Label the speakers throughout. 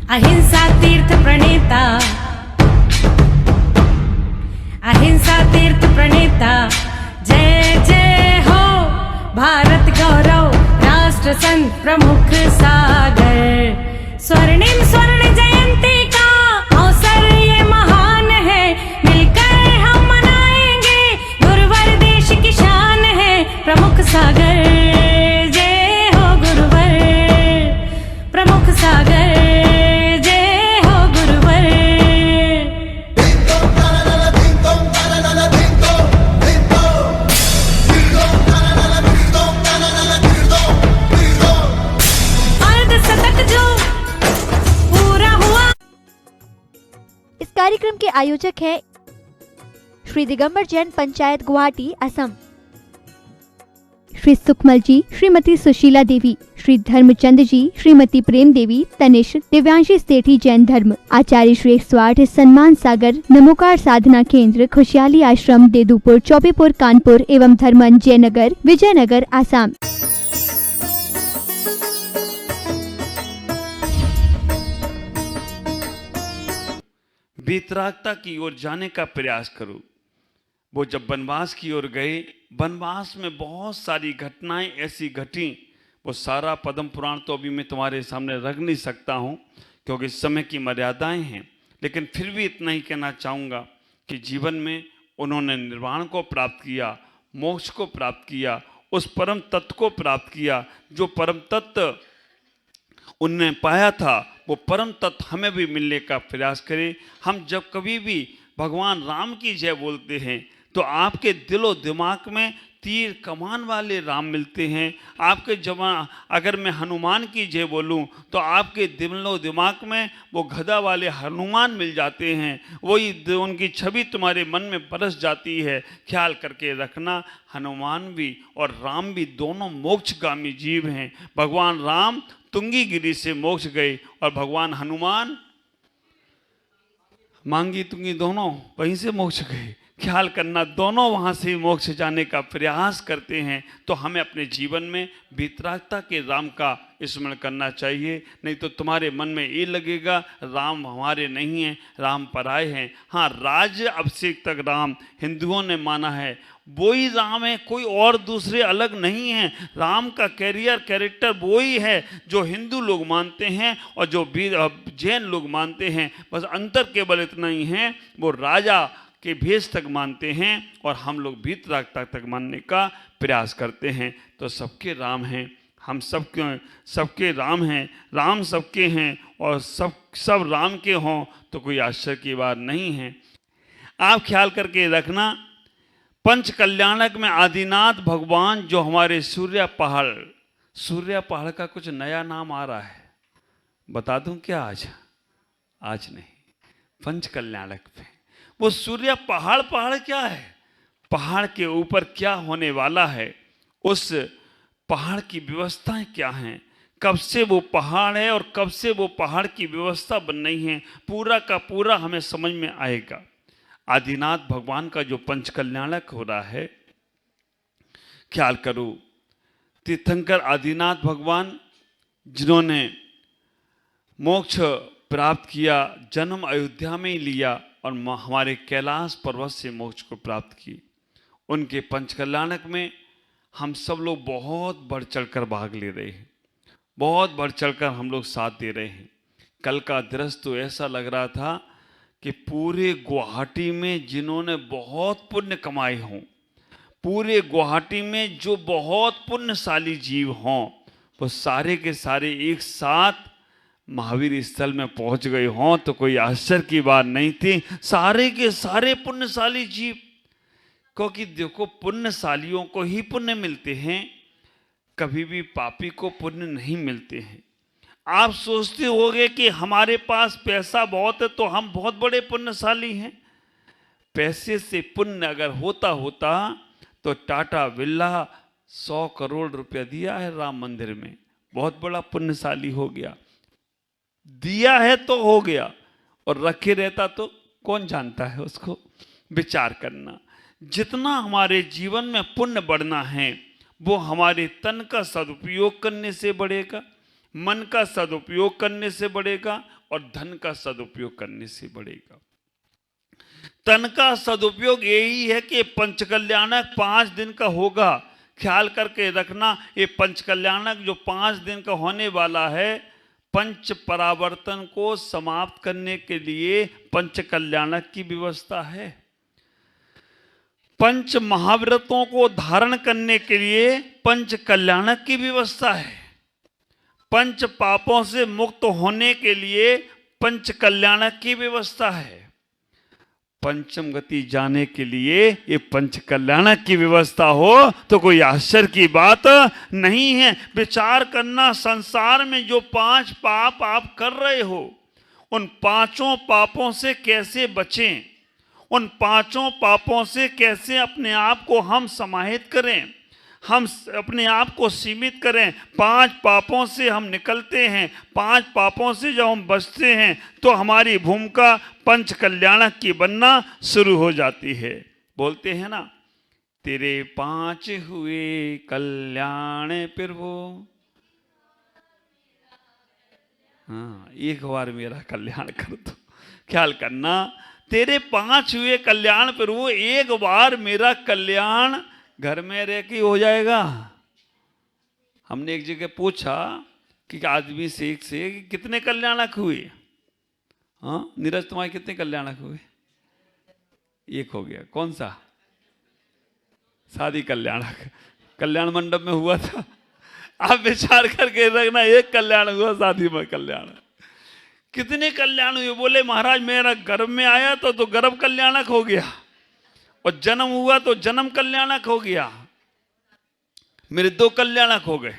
Speaker 1: अहिंसा तीर्थ प्रणेता, अहिंसा तीर्थ प्रणेता, जय जय हो भारत गौरव राष्ट्र संत प्रमुख सागर। स्वर्णिम स्वर्ण जयंती का अवसर ये महान है, मिलकर हम मनाएंगे गुरुवर देश की शान है। प्रमुख सागर जय हो गुरुवर, प्रमुख सागर जय हो गुरुवर। अर्धशतक जो पूरा हुआ।
Speaker 2: इस कार्यक्रम के आयोजक है श्री दिगंबर जैन पंचायत गुवाहाटी असम। श्री सुखमल जी, श्रीमती सुशीला देवी, श्री धर्मचंद जी, श्रीमती प्रेम देवी, तनिष्क, दिव्यांशी सेठी जैन धर्म, आचार्य श्री 108 सम्मान सागर, नमोकार साधना केंद्र, खुशहाली आश्रम, देदूपुर, चौबीपुर, कानपुर एवं धर्मन जयनगर, विजयनगर, आसाम।
Speaker 3: वीतरागता की ओर जाने का प्रयास करो। वो जब वनवास की ओर गए, वनवास में बहुत सारी घटनाएं ऐसी घटी, वो सारा पद्म पुराण तो अभी मैं तुम्हारे सामने रख नहीं सकता हूँ क्योंकि समय की मर्यादाएं हैं, लेकिन फिर भी इतना ही कहना चाहूँगा कि जीवन में उन्होंने निर्वाण को प्राप्त किया, मोक्ष को प्राप्त किया, उस परम तत्व को प्राप्त किया। जो परम तत्व उनने पाया था वो परम तत्व हमें भी मिलने का प्रयास करें। हम जब कभी भी भगवान राम की जय बोलते हैं तो आपके दिलो दिमाग में तीर कमान वाले राम मिलते हैं। आपके अगर मैं हनुमान की जय बोलूं तो आपके दिलो दिमाग में वो गदा वाले हनुमान मिल जाते हैं। वही उनकी छवि तुम्हारे मन में बरस जाती है। ख्याल करके रखना, हनुमान भी और राम भी दोनों मोक्षगामी जीव हैं। भगवान राम तुंगी गिरी से मोक्ष गए और भगवान हनुमान मांगी तुंगी दोनों वहीं से मोक्ष गए। ख्याल करना, दोनों वहाँ से मोक्ष जाने का प्रयास करते हैं। तो हमें अपने जीवन में वीतरागता के राम का स्मरण करना चाहिए, नहीं तो तुम्हारे मन में ये लगेगा राम हमारे नहीं हैं, राम पराए हैं। हाँ, राज्य अभिषेक तक राम हिंदुओं ने माना है, वो ही राम है, कोई और दूसरे अलग नहीं है। राम का कैरेक्टर वो ही है जो हिंदू लोग मानते हैं और जो जैन लोग मानते हैं। बस अंतर केवल इतना ही है, वो राजा के भेष तक मानते हैं और हम लोग वीतरागता तक मानने का प्रयास करते हैं। तो सबके राम हैं, हम सबके राम हैं, राम सबके हैं और सब राम के हों तो कोई आश्चर्य की बात नहीं है। आप ख्याल करके रखना, पंच कल्याणक में आदिनाथ भगवान जो हमारे सूर्य पहाड़ का कुछ नया नाम आ रहा है, बता दूं क्या? आज नहीं, पंच कल्याणक पे वो सूर्य पहाड़ क्या है, पहाड़ के ऊपर क्या होने वाला है, उस पहाड़ की व्यवस्थाएं क्या हैं, कब से वो पहाड़ है और कब से वो पहाड़ की व्यवस्था बन रही है, पूरा का पूरा हमें समझ में आएगा। आदिनाथ भगवान का जो पंच कल्याणक हो रहा है, ख्याल करो, तीर्थंकर आदिनाथ भगवान जिन्होंने मोक्ष प्राप्त किया, जन्म अयोध्या में ही लिया और हमारे कैलाश पर्वत से मोक्ष को प्राप्त की, उनके पंच कल्याणक में हम सब लोग बहुत बढ़ चढ़कर भाग ले रहे हैं, बहुत बढ़ चढ़कर हम लोग साथ दे रहे हैं। कल का दृश्य तो ऐसा लग रहा था कि पूरे गुवाहाटी में जिन्होंने बहुत पुण्य कमाए हों, पूरे गुवाहाटी में जो बहुत पुण्यशाली जीव हों, वो सारे के सारे एक साथ महावीर स्थल में पहुंच गए हों तो कोई आश्चर्य की बात नहीं थी। सारे के सारे पुण्यशाली जीव, क्योंकि देखो पुण्यशालियों को ही पुण्य मिलते हैं, कभी भी पापी को पुण्य नहीं मिलते हैं। आप सोचते होंगे कि हमारे पास पैसा बहुत है तो हम बहुत बड़े पुण्यशाली हैं। पैसे से पुण्य अगर होता तो टाटा बिरला 100 करोड़ रुपया दिया है राम मंदिर में, बहुत बड़ा पुण्यशाली हो गया। दिया है तो हो गया, और रखे रहता तो कौन जानता है उसको। विचार करना, जितना हमारे जीवन में पुण्य बढ़ना है वो हमारे तन का सदुपयोग करने से बढ़ेगा, मन का सदुपयोग करने से बढ़ेगा, और धन का सदुपयोग करने से बढ़ेगा। धन का सदुपयोग यही है कि पंच कल्याणक 5 दिन का होगा। ख्याल करके रखना, ये पंच कल्याणक जो 5 दिन का होने वाला है, पंच परावर्तन को समाप्त करने के लिए पंच कल्याणक की व्यवस्था है। पंच महाव्रतों को धारण करने के लिए पंच कल्याणक की व्यवस्था है। पंच पापों से मुक्त होने के लिए पंच कल्याणक की व्यवस्था है। पंचम गति जाने के लिए ये पंच कल्याणक की व्यवस्था हो तो कोई आश्चर्य की बात नहीं है। विचार करना, संसार में जो 5 पाप आप कर रहे हो, उन 5 पापों से कैसे बचें, उन 5 पापों से कैसे अपने आप को हम समाहित करें, हम अपने आप को सीमित करें। 5 पापों से हम निकलते हैं, 5 पापों से जब हम बचते हैं तो हमारी भूमिका पंच कल्याणक की बनना शुरू हो जाती है। बोलते हैं ना, तेरे 5 हुए कल्याण प्रभु, हाँ, एक बार मेरा कल्याण कर दो। ख्याल करना, तेरे 5 हुए कल्याण प्रभु, एक बार मेरा कल्याण घर में रह के हो जाएगा। हमने एक जगह पूछा कि आदमी से एक से कितने कल्याणक हुए। हाँ नीरज, तुम्हारे कितने कल्याणक हुए? एक हो गया। कौन सा? शादी कल्याणक, कल्याण मंडप में हुआ था। आप विचार करके रखना, एक कल्याण हुआ शादी में कल्याण। कितने कल्याण हुए? बोले महाराज मेरा गर्भ में आया तो गर्भ कल्याणक हो गया, और जन्म हुआ तो जन्म कल्याणक हो गया। मेरे 2 कल्याणक हो गए।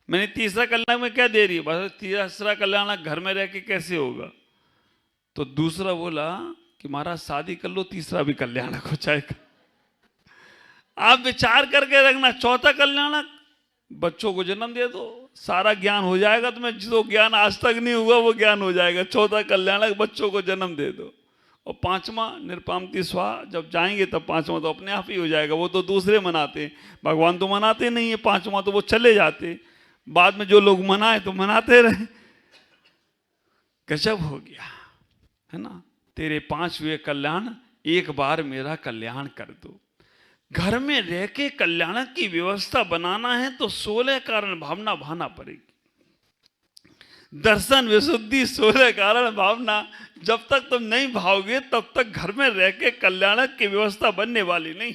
Speaker 3: मैंने तीसरा कल्याणक में क्या दे रही है? बस तीसरा कल्याणक घर में रह के कैसे होगा? तो दूसरा बोला कि महाराज शादी कर लो, तीसरा भी कल्याणक हो जाएगा। आप विचार करके रखना, चौथा कल्याणक बच्चों को जन्म दे दो, सारा ज्ञान हो जाएगा। तुम्हें जो ज्ञान आज तक नहीं हुआ वो ज्ञान हो जाएगा। चौथा कल्याणक बच्चों को जन्म दे दो। और 5वां निरपामति स्वाहा, जब जाएंगे तब 5वां तो अपने आप ही हो जाएगा। वो तो दूसरे मनाते हैं, भगवान तो मनाते नहीं है। 5वां तो वो चले जाते, बाद में जो लोग मनाए तो मनाते रहे। गजब हो गया है ना। तेरे 5 हुए कल्याण, एक बार मेरा कल्याण कर दो। घर में रह के कल्याण की व्यवस्था बनाना है तो 16 कारण भावना भाना पड़ेगी। दर्शन विशुद्धि 16 कारण भावना जब तक तुम नहीं भाओगे तब तक घर में रह के कल्याणक की व्यवस्था बनने वाली नहीं।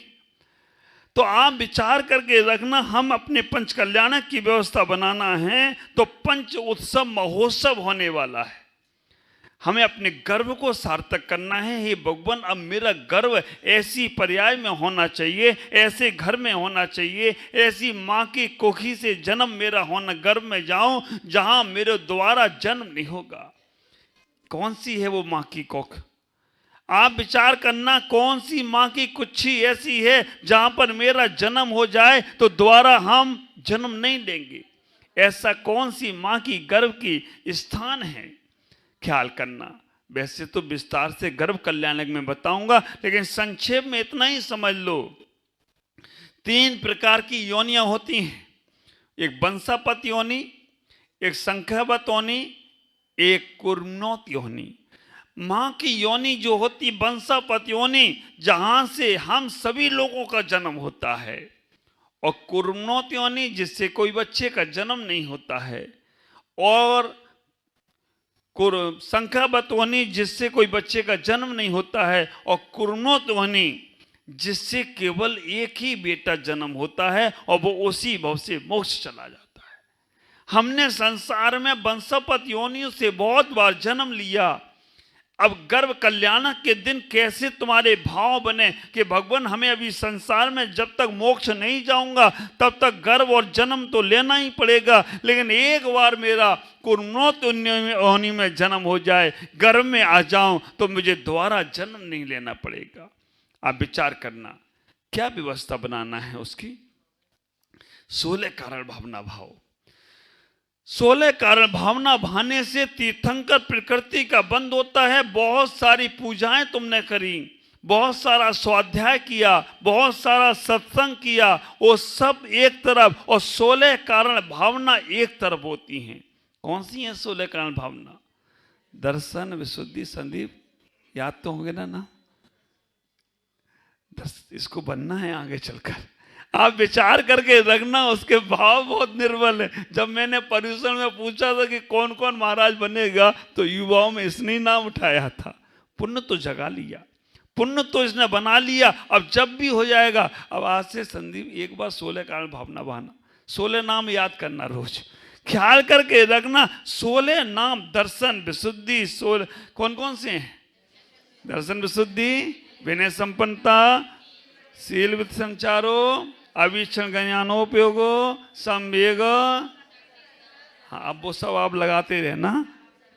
Speaker 3: तो आप विचार करके रखना, हम अपने पंच कल्याणक की व्यवस्था बनाना है तो पंच उत्सव महोत्सव होने वाला है। हमें अपने गर्व को सार्थक करना है। हे भगवान, अब मेरा गर्व ऐसी पर्याय में होना चाहिए, ऐसे घर में होना चाहिए, ऐसी माँ की कोखी से जन्म मेरा होना, गर्भ में जाऊं जहां मेरे द्वारा जन्म नहीं होगा। कौन सी है वो माँ की कोख? आप विचार करना, कौन सी माँ की कुच्छी ऐसी है जहां पर मेरा जन्म हो जाए तो दोबारा हम जन्म नहीं लेंगे? ऐसा कौन सी माँ की गर्भ की स्थान है? ख्याल करना। वैसे तो विस्तार से गर्भ कल्याणक में बताऊंगा, लेकिन संक्षेप में इतना ही समझ लो। 3 प्रकार की योनियां होती हैं, एक वंशापत योनि, एक संख्यावत योनि, एक कुर्मनोत योनि। मां की योनि जो होती वंशापत योनि, जहां से हम सभी लोगों का जन्म होता है, और कुर्मनोत योनि जिससे कोई बच्चे का जन्म नहीं होता है, और संख्यावत योनि जिससे कोई बच्चे का जन्म नहीं होता है, और कुर्मनोत योनि जिससे केवल एक ही बेटा जन्म होता है और वो उसी भव से मोक्ष चला जाता है। हमने संसार में वंशापत योनियों से बहुत बार जन्म लिया। अब गर्भ कल्याणक के दिन कैसे तुम्हारे भाव बने कि भगवान हमें अभी संसार में जब तक मोक्ष नहीं जाऊंगा तब तक गर्भ और जन्म तो लेना ही पड़ेगा, लेकिन एक बार मेरा कुर्मनोत योनि में जन्म हो जाए, गर्भ में आ जाऊं तो मुझे दोबारा जन्म नहीं लेना पड़ेगा। आप विचार करना, क्या व्यवस्था बनाना है उसकी? 16 कारण भावना भाव। 16 कारण भावना भाने से तीर्थंकर प्रकृति का बंद होता है। बहुत सारी पूजाएं तुमने करी, बहुत सारा स्वाध्याय किया, बहुत सारा सत्संग किया, वो सब एक तरफ, और 16 कारण भावना एक तरफ होती हैं। कौन सी है 16 कारण भावना? दर्शन, विशुद्धि, संदीप, याद तो होंगे ना नाम। इसको बनना है आगे चलकर। आप विचार करके रखना, उसके भाव बहुत निर्मल है। जब मैंने पर्यूषण में पूछा था कि कौन कौन महाराज बनेगा, तो युवाओं में इसने ही नाम उठाया था। पुण्य तो जगा लिया, पुण्य तो इसने बना लिया। अब जब भी हो जाएगा, अब आज से संदीप एक बार 16 कारण भावना बहाना, 16 नाम याद करना, रोज ख्याल करके रखना। 16 नाम दर्शन, विशुद्धि, 16 कौन कौन से हैं? दर्शन, विशुद्धि, विनय संपन्नता, शील वित्त संचारो, अवीक्षण ज्ञानोपयोगो, संवेग। हाँ, अब वो सब आप लगाते रहना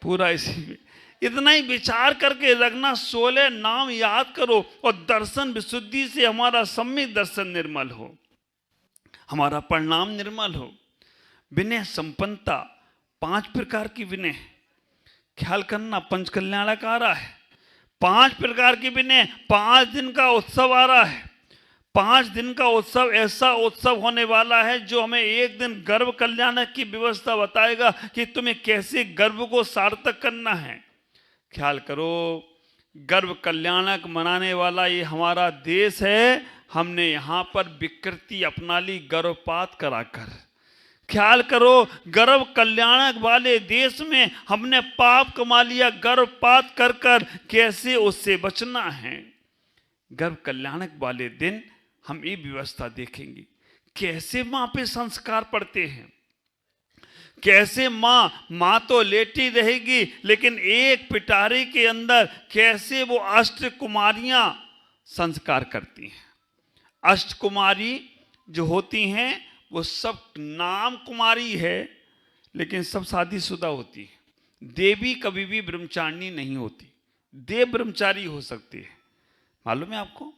Speaker 3: पूरा इसी में। इतना ही विचार करके रखना, 16 नाम याद करो। और दर्शन विशुद्धि से हमारा सम्यक दर्शन निर्मल हो, हमारा परिणाम निर्मल हो। विनय संपन्नता, 5 प्रकार की विनय, ख्याल करना, पंच कल्याणकार है। 5 प्रकार की विनय, 5 दिन का उत्सव आ रहा है। 5 दिन का उत्सव ऐसा उत्सव होने वाला है जो हमें एक दिन गर्भ कल्याण की व्यवस्था बताएगा कि तुम्हें कैसे गर्भ को सार्थक करना है। ख्याल करो, गर्भ कल्याणक मनाने वाला ये हमारा देश है। हमने यहाँ पर विकृति अपना ली गर्भपात कराकर। ख्याल करो, गर्भ कल्याणक वाले देश में हमने पाप कमा लिया गर्भपात कर कर। कैसे उससे बचना है? गर्भ कल्याणक वाले दिन हम ये व्यवस्था देखेंगे, कैसे माँ पे संस्कार पड़ते हैं, कैसे माँ तो लेटी रहेगी, लेकिन एक पिटारे के अंदर कैसे वो अष्ट कुमारियां संस्कार करती हैं। अष्ट कुमारी जो होती हैं वो सब नाम कुमारी है, लेकिन सब शादीशुदा होती है। देवी कभी भी ब्रह्मचारिणी नहीं होती, देव ब्रह्मचारी हो सकती है। मालूम है आपको?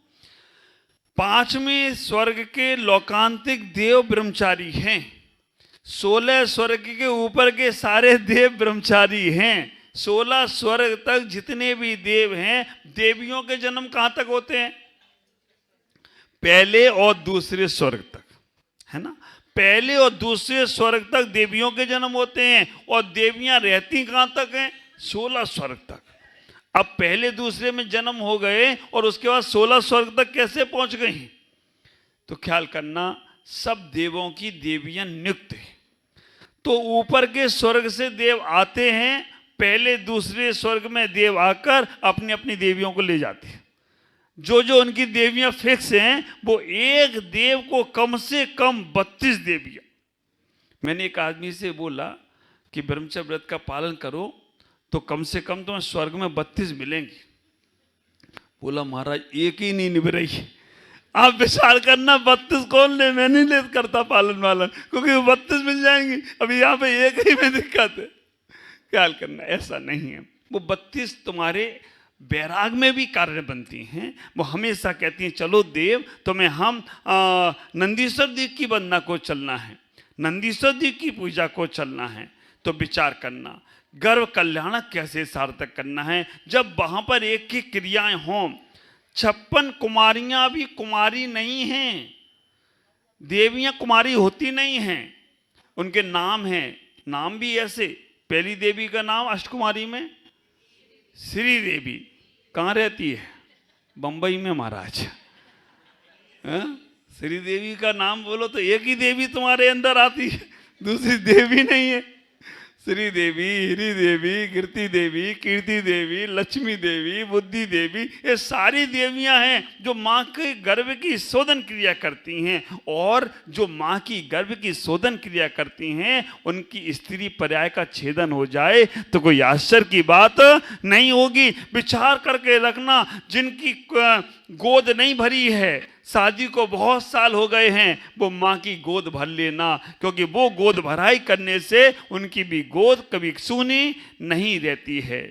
Speaker 3: 5वें स्वर्ग के लौकांतिक देव ब्रह्मचारी हैं। 16 स्वर्ग के ऊपर के सारे देव ब्रह्मचारी हैं। 16 स्वर्ग तक जितने भी देव हैं, देवियों के जन्म कहां तक होते हैं? पहले और दूसरे स्वर्ग तक, है ना। पहले और दूसरे स्वर्ग तक देवियों के जन्म होते हैं। और देवियां रहती कहां तक हैं? 16 स्वर्ग तक। अब पहले दूसरे में जन्म हो गए और उसके बाद 16 स्वर्ग तक कैसे पहुंच गई? तो ख्याल करना, सब देवों की देवियां नियुक्त हैं। तो ऊपर के स्वर्ग से देव आते हैं, पहले दूसरे स्वर्ग में देव आकर अपनी अपनी देवियों को ले जाते हैं। जो जो उनकी देवियां फिक्स हैं, वो एक देव को कम से कम 32 देवियां। मैंने एक आदमी से बोला कि ब्रह्मचर्य व्रत का पालन करो तो कम से कम तुम्हें स्वर्ग में 32 मिलेंगी। बोला महाराज एक ही नहीं निभ रही। आप विचार करना, 32 कौन ले? मैं नहीं ले करता पालन वालन, क्योंकि 32 मिल जाएंगी। अभी यहाँ पे एक ही में दिक्कत है। ख्याल करना, ऐसा नहीं है। वो 32 तुम्हारे बैराग में भी कार्य बनती हैं। वो हमेशा कहती हैं चलो देव, तुम्हें हम नंदीश्वर देव की वंदना को चलना है, नंदीश्वर देव की पूजा को चलना है। तो विचार करना, गर्भ कल्याण कैसे सार्थक करना है। जब वहां पर एक की क्रियाएं हों, 56 कुमारियां भी कुमारी नहीं हैं, देवियां कुमारी होती नहीं हैं, उनके नाम हैं। नाम भी ऐसे, पहली देवी का नाम अष्टकुमारी में श्री देवी। कहाँ रहती है? बंबई में महाराज। श्री देवी का नाम बोलो तो एक ही देवी तुम्हारे अंदर आती है, दूसरी देवी नहीं है। श्री देवी, हिरी देवी, कीर्ति देवी, कीर्ति देवी, लक्ष्मी देवी, बुद्धि देवी, ये सारी देवियां हैं जो माँ के गर्भ की शोधन क्रिया करती हैं। और जो माँ की गर्भ की शोधन क्रिया करती हैं, उनकी स्त्री पर्याय का छेदन हो जाए तो कोई आश्चर्य की बात नहीं होगी। विचार करके रखना, जिनकी गोद नहीं भरी है, शादी को बहुत साल हो गए हैं, वो माँ की गोद भर लेना, क्योंकि वो गोद भराई करने से उनकी भी गोद कभी सूनी नहीं रहती है।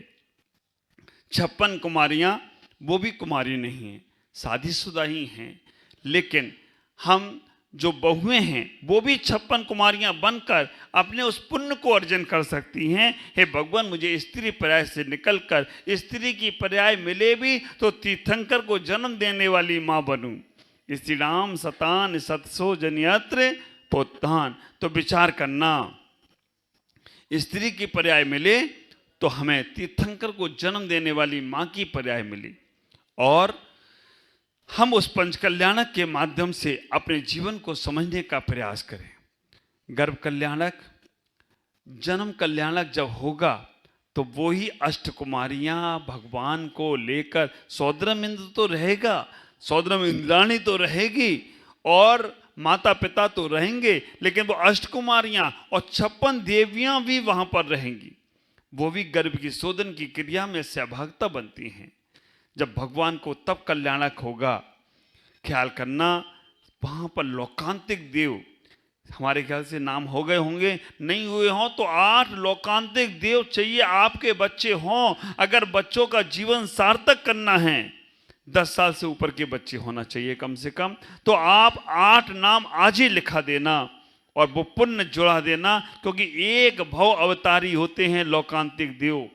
Speaker 3: 56 कुमारियां, वो भी कुमारी नहीं हैं, शादीशुदा ही हैं। लेकिन हम जो बहुएं हैं, वो भी 56 कुमारियां बनकर अपने उस पुण्य को अर्जन कर सकती हैं। हे भगवान, मुझे स्त्री पर्याय से निकलकर स्त्री की पर्याय मिले भी तो तीर्थंकर को जन्म देने वाली माँ बनूं। श्री राम सतान सतसो जनियत्र पोतान। तो विचार करना, स्त्री की पर्याय मिले तो हमें तीर्थंकर को जन्म देने वाली माँ की पर्याय मिली और हम उस पंचकल्याणक के माध्यम से अपने जीवन को समझने का प्रयास करें। गर्भ कल्याणक, जन्म कल्याणक जब होगा तो वो ही अष्टकुमारियां भगवान को लेकर, सौद्रम इंद्र तो रहेगा, सौद्रम इंद्राणी तो रहेगी और माता पिता तो रहेंगे, लेकिन वो अष्टकुमारियां और 56 देवियां भी वहां पर रहेंगी। वो भी गर्भ की शोधन की क्रिया में सहभागिता बनती हैं। जब भगवान को तब कल्याणक होगा, ख्याल करना वहां पर लोकांतिक देव, हमारे ख्याल से नाम हो गए होंगे, नहीं हुए हों तो 8 लोकांतिक देव चाहिए आपके बच्चे हों। अगर बच्चों का जीवन सार्थक करना है, 10 साल से ऊपर के बच्चे होना चाहिए कम से कम, तो आप 8 नाम आज ही लिखा देना और वो पुण्य जुड़ा देना, क्योंकि एक भव अवतारी होते हैं लोकांतिक देव,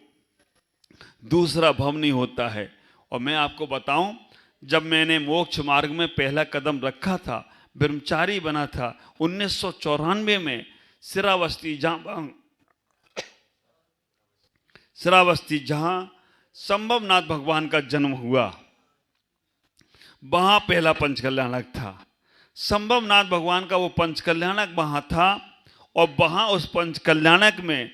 Speaker 3: दूसरा भव नहीं होता है। और मैं आपको बताऊं, जब मैंने मोक्ष मार्ग में पहला कदम रखा था, ब्रह्मचारी बना था 1994 में, श्रावस्ती जहां संभवनाथ भगवान का जन्म हुआ, वहां पहला पंचकल्याणक था। संभवनाथ भगवान का वो पंचकल्याणक वहां था और वहां उस पंचकल्याणक में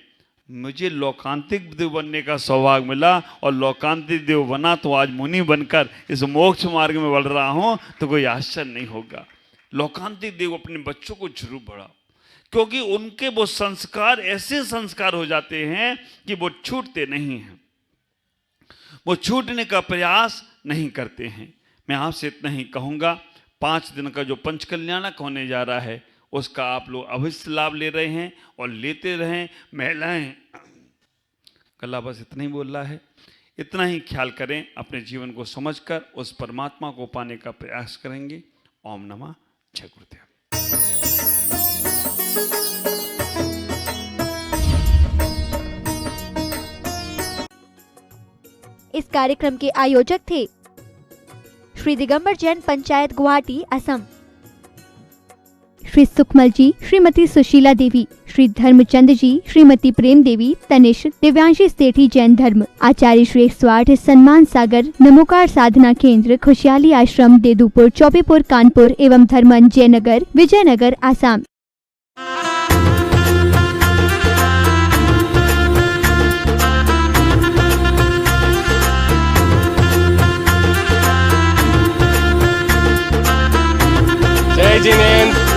Speaker 3: मुझे लोकांतिक देव बनने का सौभाग्य मिला और लोकांतिक देव बना तो आज मुनि बनकर इस मोक्ष मार्ग में बढ़ रहा हूं, तो कोई आश्चर्य नहीं होगा। लोकांतिक देव अपने बच्चों को जरूर बढ़ाओ, क्योंकि उनके वो संस्कार ऐसे संस्कार हो जाते हैं कि वो छूटते नहीं हैं, वो छूटने का प्रयास नहीं करते हैं। मैं आपसे इतना ही कहूँगा, 5 दिन का जो पंचकल्याणक होने जा रहा है उसका आप लोग अवश्य लाभ ले रहे हैं और लेते रहें। महिलाएं, कल्ला बस इतना ही बोल रहा है, इतना ही ख्याल करें, अपने जीवन को समझकर उस परमात्मा को पाने का प्रयास करेंगे। ओम नमः जय गुरुदेव।
Speaker 2: इस कार्यक्रम के आयोजक थे श्री दिगंबर जैन पंचायत गुवाहाटी असम, श्री सुखमल जी, श्रीमती सुशीला देवी, श्री धर्मचंद जी, श्रीमती प्रेम देवी, तनिष्क, दिव्यांशी सेठी जैन धर्म, आचार्य श्री 108 सम्मान सागर नमोकार साधना केंद्र, खुशहाली आश्रम देदुपुर, चौबेपुर, कानपुर एवं धर्मन जयनगर, विजयनगर, आसाम।
Speaker 4: जय जिनेंद्र।